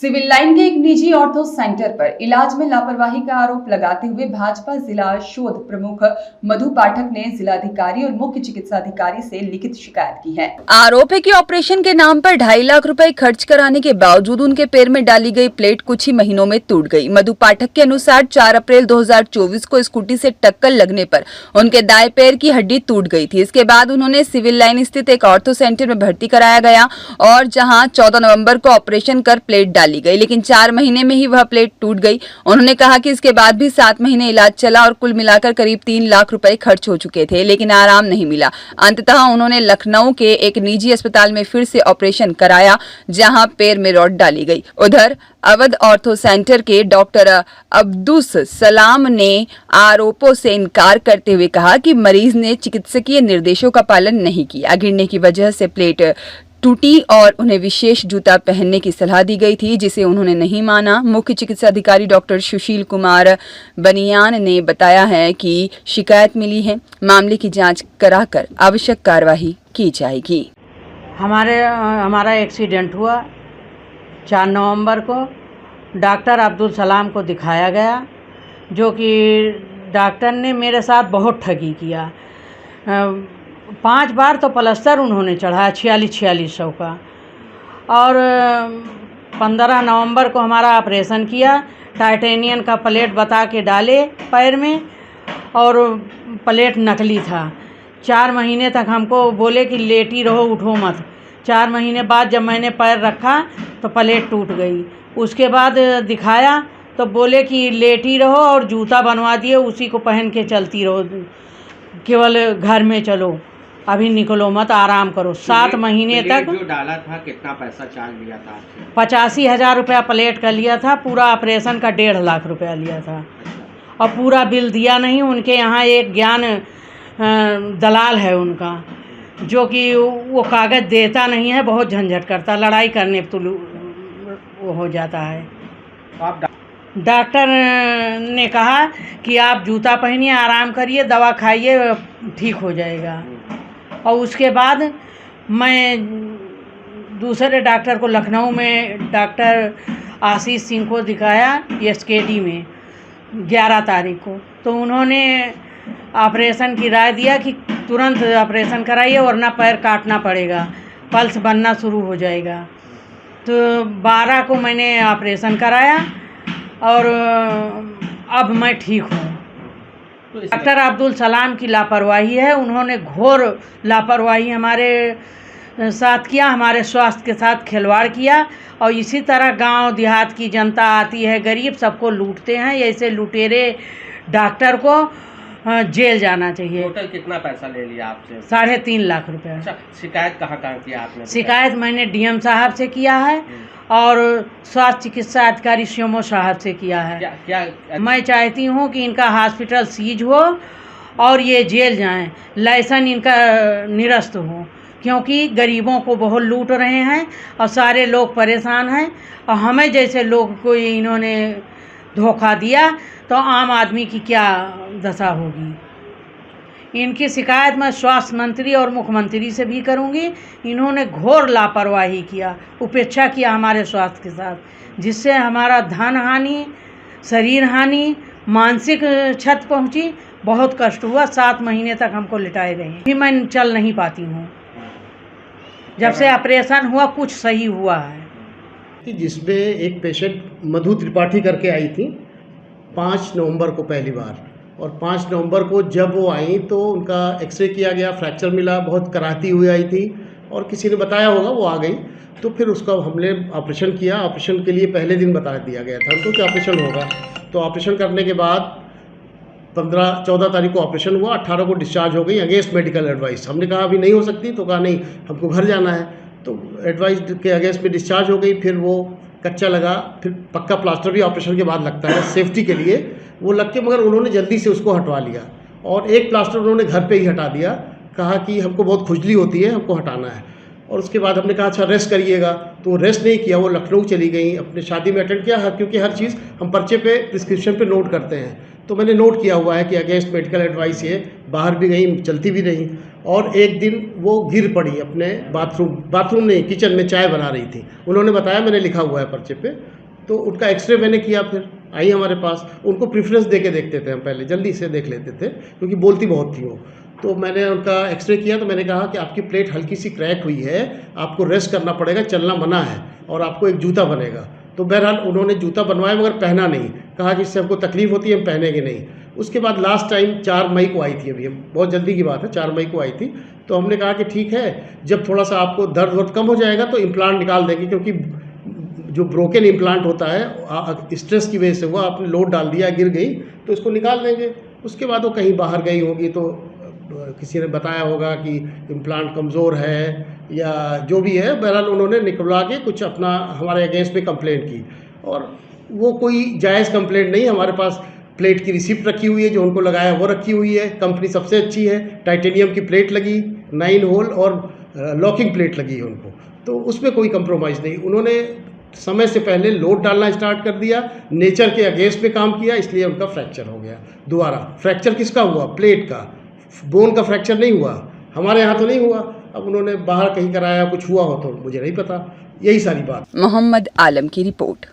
Civil line के एक निजी ऑर्थो सेंटर पर इलाज में लापरवाही का आरोप लगाते हुए भाजपा जिला शोध प्रमुख मधु पाठक ने जिलाधिकारी और मुख्य चिकित्सा अधिकारी से लिखित शिकायत की है। आरोप है कि ऑपरेशन के नाम पर 2.5 लाख रुपए खर्च कराने के बावजूद उनके पैर में डाली गई प्लेट कुछ ही महीनों में टूट गई। मधु पाठक के अनुसार 4 अप्रैल 2024 को स्कूटी से टक्कर लगने पर उनके दाएं पैर की हड्डी टूट गई थी। इसके बाद उन्होंने सिविल लाइन स्थित एक ऑर्थो सेंटर में भर्ती कराया गया और जहां 14 नवंबर को ऑपरेशन कर प्लेट डाली गई, लेकिन 4 महीने में ही वह प्लेट टूट गई। उन्होंने कहा कि इसके बाद भी 7 महीने इलाज चला और कुल मिलाकर करीब 3 लाख रुपए खर्च हो चुके थे, लेकिन आराम नहीं मिला। अंततः उन्होंने लखनऊ के एक निजी अस्पताल में फिर से ऑपरेशन कराया, जहां पैर में रॉड डाली गई। उधर अवध ऑर्थो सेंटर के डॉक्टर अब्दुस सलाम ने आरोपों से इनकार करते हुए कहा कि मरीज ने चिकित्सकीय निर्देशों का पालन नहीं किया। गिरने की वजह से प्लेट टूटी और उन्हें विशेष जूता पहनने की सलाह दी गई थी, जिसे उन्होंने नहीं माना। मुख्य चिकित्सा अधिकारी डॉक्टर सुशील कुमार बनियान ने बताया है कि शिकायत मिली है, मामले की जांच कराकर आवश्यक कार्रवाई की जाएगी। हमारा एक्सीडेंट हुआ 4 नवंबर को। डॉक्टर अब्दुल सलाम को दिखाया गया, जो कि डॉक्टर ने मेरे साथ बहुत ठगी किया। 5 बार तो प्लास्टर उन्होंने चढ़ाया 4600 का, और 15 नवंबर को हमारा ऑपरेशन किया। टाइटेनियम का प्लेट बता के डाले पैर में, और प्लेट नकली था। 4 महीने तक हमको बोले कि लेटी रहो, उठो मत। 4 महीने बाद जब मैंने पैर रखा तो प्लेट टूट गई। उसके बाद दिखाया तो बोले कि लेटी रहो और जूता बनवा दिए, उसी को पहन के चलती रहो, केवल घर में चलो, अभी निकलो मत, आराम करो। 7 महीने तक जो डाला था कितना पैसा चार्ज लिया था? 85,000 रुपया प्लेट का लिया था। पूरा ऑपरेशन का 1.5 लाख रुपया लिया था, और पूरा बिल दिया नहीं। उनके यहाँ एक ज्ञान दलाल है उनका, जो कि वो कागज़ देता नहीं है, बहुत झंझट करता, लड़ाई करने तो वो हो जाता है। डॉक्टर ने कहा कि आप जूता पहनिए, आराम करिए, दवा खाइए, ठीक हो जाएगा। और उसके बाद मैं दूसरे डॉक्टर को लखनऊ में डॉक्टर आशीष सिंह को दिखाया SKD में 11 तारीख को। तो उन्होंने ऑपरेशन की राय दिया कि तुरंत ऑपरेशन कराइए, वरना पैर काटना पड़ेगा, पल्स बनना शुरू हो जाएगा। तो 12 को मैंने ऑपरेशन कराया और अब मैं ठीक हूँ। डॉक्टर अब्दुल सलाम की लापरवाही है। उन्होंने घोर लापरवाही हमारे साथ किया, हमारे स्वास्थ्य के साथ खिलवाड़ किया, और इसी तरह गांव देहात की जनता आती है, गरीब, सबको लूटते हैं। ऐसे लुटेरे डॉक्टर को जेल जाना चाहिए। टोटल कितना पैसा ले लिया आपसे? 3.5 लाख रुपया। अच्छा, शिकायत कहाँ किया आपने? शिकायत मैंने DM साहब से किया है और स्वास्थ्य चिकित्सा अधिकारी श्योमो साहब से किया है। क्या मैं चाहती हूँ कि इनका हॉस्पिटल सीज हो और ये जेल जाएं, लाइसेंस इनका निरस्त हो, क्योंकि गरीबों को बहुत लूट रहे हैं और सारे लोग परेशान हैं। और हमें जैसे लोग को इन्होंने धोखा दिया तो आम आदमी की क्या दशा होगी। इनकी शिकायत मैं स्वास्थ्य मंत्री और मुख्यमंत्री से भी करूंगी। इन्होंने घोर लापरवाही किया, उपेक्षा किया हमारे स्वास्थ्य के साथ, जिससे हमारा धन हानि, शरीर हानि, मानसिक क्षति पहुंची। बहुत कष्ट हुआ। 7 महीने तक हमको लिटाए रहे, भी मैं चल नहीं पाती हूँ। जब से ऑपरेशन हुआ कुछ सही हुआ है। जिसमें एक पेशेंट मधु त्रिपाठी करके आई थी 5 नवंबर को पहली बार, और 5 नवंबर को जब वो आई तो उनका एक्सरे किया गया, फ्रैक्चर मिला, बहुत कराहती हुई आई थी, और किसी ने बताया होगा, वो आ गई। तो फिर उसका हमने ऑपरेशन किया। ऑपरेशन के लिए पहले दिन बता दिया गया था हमको कि ऑपरेशन होगा। तो ऑपरेशन करने के बाद 14 तारीख को ऑपरेशन हुआ, 18 को डिस्चार्ज हो गई अगेंस्ट मेडिकल एडवाइस। हमने कहा अभी नहीं हो सकती, तो कहा नहीं, हमको घर जाना है। तो एडवाइस के अगेंस्ट में डिस्चार्ज हो गई। फिर वो कच्चा लगा, फिर पक्का प्लास्टर भी ऑपरेशन के बाद लगता है सेफ्टी के लिए, वो लग के, मगर उन्होंने जल्दी से उसको हटवा लिया, और एक प्लास्टर उन्होंने घर पे ही हटा दिया। कहा कि हमको बहुत खुजली होती है, हमको हटाना है। और उसके बाद हमने कहा अच्छा रेस्ट करिएगा, तो वो रेस्ट नहीं किया, वो लखनऊ चली गई, अपने शादी में अटेंड किया, क्योंकि हर चीज़ हम पर्चे पे प्रिस्क्रिप्शन पे नोट करते हैं। तो मैंने नोट किया हुआ है कि अगेंस्ट मेडिकल एडवाइस ये बाहर भी गई, चलती भी रही। और एक दिन वो गिर पड़ी अपने बाथरूम नहीं, किचन में चाय बना रही थी। उन्होंने बताया, मैंने लिखा हुआ है पर्चे पे। तो उनका एक्सरे मैंने किया, फिर आई हमारे पास। उनको प्रेफरेंस दे के देखते थे हम, पहले जल्दी से देख लेते थे क्योंकि बोलती बहुत थी वो। तो मैंने उनका एक्सरे किया तो मैंने कहा कि आपकी प्लेट हल्की सी क्रैक हुई है, आपको रेस्ट करना पड़ेगा, चलना मना है और आपको एक जूता बनेगा। तो बहरहाल उन्होंने जूता बनवाया मगर पहना नहीं, कहा कि इससे हमको तकलीफ होती है, हम पहनेंगे नहीं। उसके बाद लास्ट टाइम 4 मई को आई थी, अभी बहुत जल्दी की बात है, 4 मई को आई थी। तो हमने कहा कि ठीक है, जब थोड़ा सा आपको दर्द वर्द कम हो जाएगा तो इम्प्लांट निकाल देंगे, क्योंकि जो ब्रोकन इम्प्लांट होता है स्ट्रेस की वजह से हुआ, आपने लोड डाल दिया, गिर गई तो इसको निकाल देंगे। उसके बाद वो कहीं बाहर गई होगी तो किसी ने बताया होगा कि इम्प्लांट कमज़ोर है या जो भी है। बहरहाल उन्होंने निकलवा के कुछ अपना हमारे अगेंस्ट में कंप्लेंट की, और वो कोई जायज़ कंप्लेंट नहीं। हमारे पास प्लेट की रिसिप्ट रखी हुई है, जो उनको लगाया वो रखी हुई है। कंपनी सबसे अच्छी है, टाइटेनियम की प्लेट लगी, 9 होल और लॉकिंग प्लेट लगी है उनको, तो उसमें कोई कंप्रोमाइज़ नहीं। उन्होंने समय से पहले लोड डालना स्टार्ट कर दिया, नेचर के अगेंस्ट में काम किया, इसलिए उनका फ्रैक्चर हो गया दोबारा। फ्रैक्चर किसका हुआ? प्लेट का, बोन का फ्रैक्चर नहीं हुआ। हमारे यहाँ तो नहीं हुआ, अब उन्होंने बाहर कहीं कराया, कुछ हुआ हो तो मुझे नहीं पता। यही सारी बात। मोहम्मद आलम की रिपोर्ट।